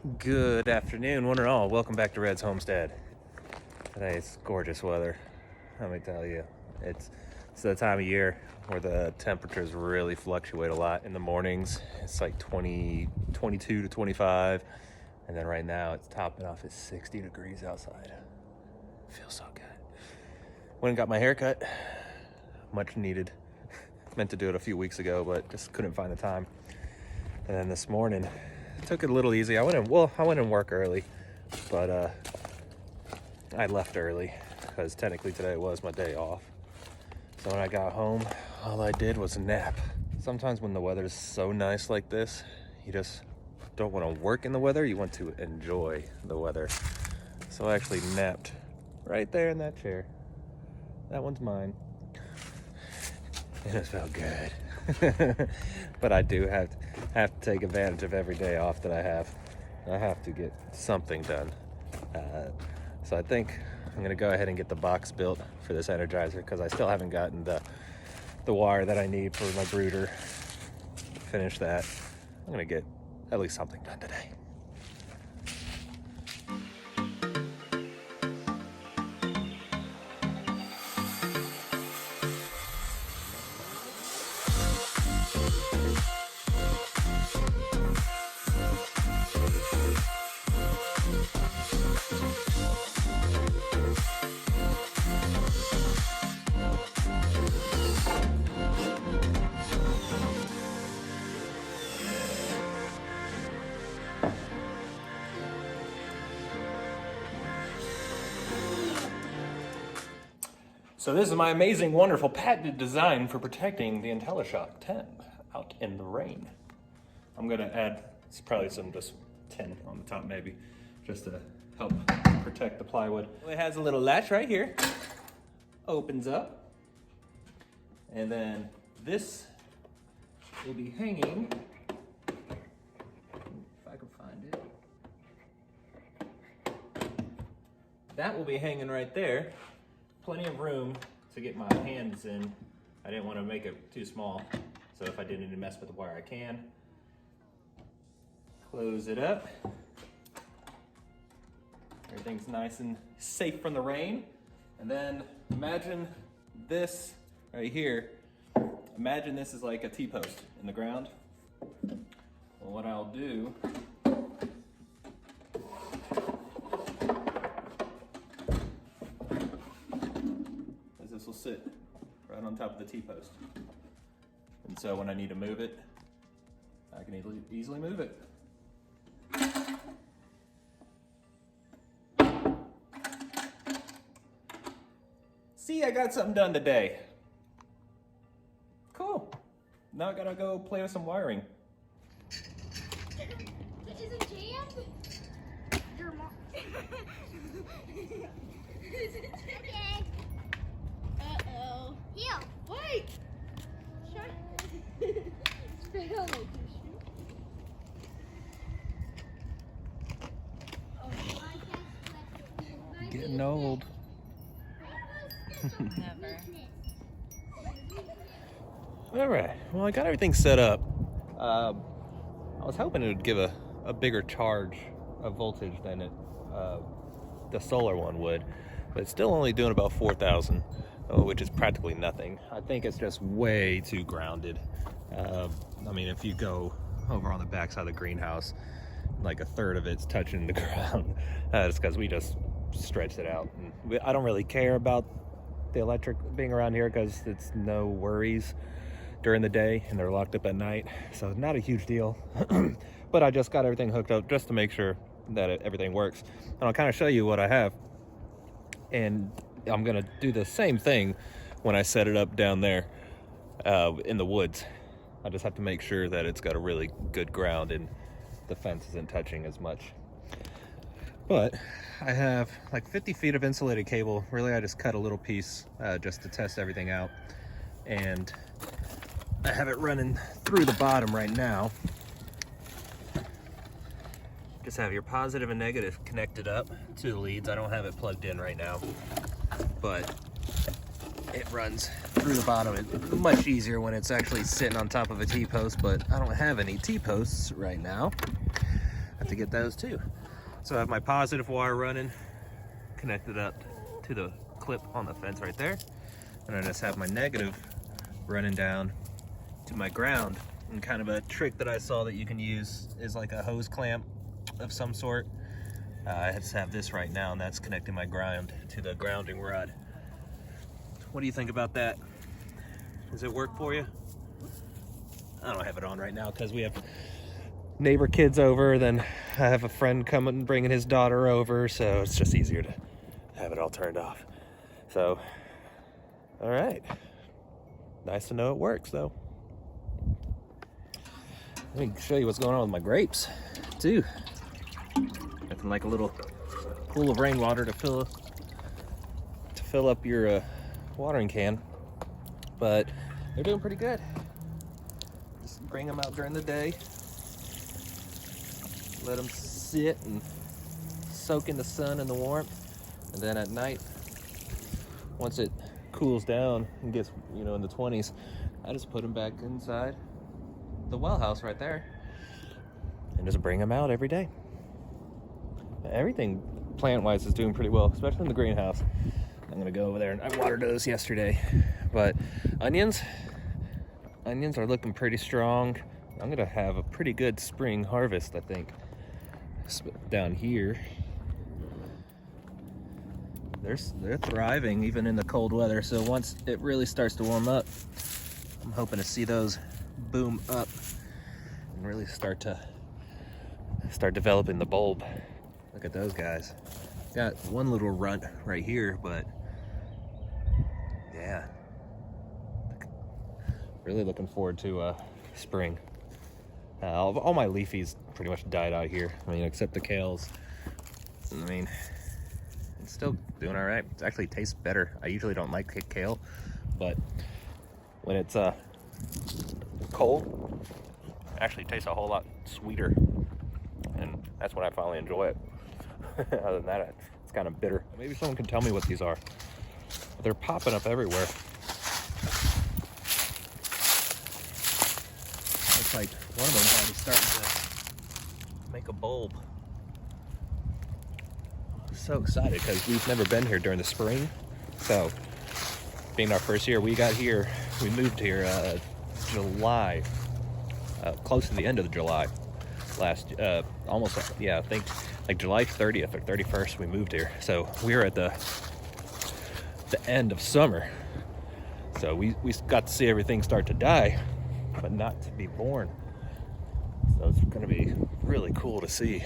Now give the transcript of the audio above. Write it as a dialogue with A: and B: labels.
A: Good afternoon, one and all. Welcome back to Red's Homestead. Today it's gorgeous weather. Let me tell you, it's the time of year where the temperatures really fluctuate a lot. In the mornings, it's like 22 to 25, and then right now it's topping off at 60 degrees outside. Feels so good. Went and got my hair cut, much needed. Meant to do it a few weeks ago, but just couldn't find the time. And then this morning, took it a little easy. I went in work early, but I left early because technically today was my day off. So when I got home, all I did was nap. Sometimes when the weather is so nice like this, you just don't want to work in the weather. You want to enjoy the weather. So I actually napped right there in that chair. That one's mine. And it felt good. But I do have to take advantage of every day off that I have. I have to get something done. So I think I'm gonna go ahead and get the box built for this energizer because I still haven't gotten the wire that I need for my brooder. Finish that. I'm gonna get at least something done today. So this is my amazing, wonderful patented design for protecting the IntelliShock 10 out in the rain. I'm gonna add probably some just tin on the top maybe, just to help protect the plywood. It has a little latch right here, opens up, and then this will be hanging, if I can find it. That will be hanging right there. Plenty of room to get my hands in. I didn't want to make it too small, so if I did need to mess with the wire, I can. Close it up. Everything's nice and safe from the rain. And then imagine this right here. Imagine this is like a T-post in the ground. Well, what I'll do this will sit right on top of the T-post. And so when I need to move it, I can easily move it. See, I got something done today. Cool. Now I gotta go play with some wiring.
B: Is it jammed? Your mom. Is it jammed? Uh-oh. Here. Wait. Shut. Straight on like your shoe.
A: Getting old.
B: Never.
A: All right, well, I got everything set up. I was hoping it would give a bigger charge of voltage than the solar one would, but it's still only doing about 4,000, which is practically nothing. I think it's just way too grounded. I mean, if you go over on the backside of the greenhouse, like a third of it's touching the ground. It's because we just stretched it out. And I don't really care about the electric being around here because it's no worries during the day and they're locked up at night, so not a huge deal. But I just got everything hooked up just to make sure that everything works, and I'll kind of show you what I have. And I'm gonna do the same thing when I set it up down there in the woods. I just have to make sure that it's got a really good ground and the fence isn't touching as much. But I have like 50 feet of insulated cable. Really, I just cut a little piece just to test everything out. And I have it running through the bottom right now. Just have your positive and negative connected up to the leads. I don't have it plugged in right now, but it runs through the bottom. It's much easier when it's actually sitting on top of a T-post, but I don't have any T-posts right now. I have to get those too. So I have my positive wire running, connected up to the clip on the fence right there. And I just have my negative running down to my ground. And kind of a trick that I saw that you can use is like a hose clamp of some sort. I just have this right now, and that's connecting my ground to the grounding rod. What do you think about that? Does it work for you? I don't have it on right now because we have neighbor kids over, then I have a friend coming and bringing his daughter over, so it's just easier to have it all turned off. So, all right. Nice to know it works, though. Let me show you what's going on with my grapes, too. Nothing like a little pool of rainwater to fill up your watering can, but they're doing pretty good. Just bring them out during the day, let them sit and soak in the sun and the warmth, and then at night, once it cools down and gets, in the 20s, I just put them back inside the well house right there and just bring them out every day. Everything plant-wise is doing pretty well, especially in the greenhouse. I'm gonna go over there, and I watered those yesterday. But onions are looking pretty strong. I'm gonna have a pretty good spring harvest, I think. Down here, they're thriving even in the cold weather. So once it really starts to warm up, I'm hoping to see those boom up and really start developing the bulb. Look at those guys. Got one little runt right here, but yeah, really looking forward to spring. All my leafies pretty much died out here. I mean, except the kales. I mean, it's still doing all right. It actually tastes better. I usually don't like kale, but when it's cold, it actually tastes a whole lot sweeter, and that's when I finally enjoy it. Other than that, it's kind of bitter. Maybe someone can tell me what these are. They're popping up everywhere. It's like one of them is already starting to make a bulb. I'm so excited because we've never been here during the spring. So, being our first year, we moved here July, close to the end of July. I think like July 30th or 31st we moved here. So we were at the end of summer. So we got to see everything start to die, but not to be born. So it's gonna be really cool to see.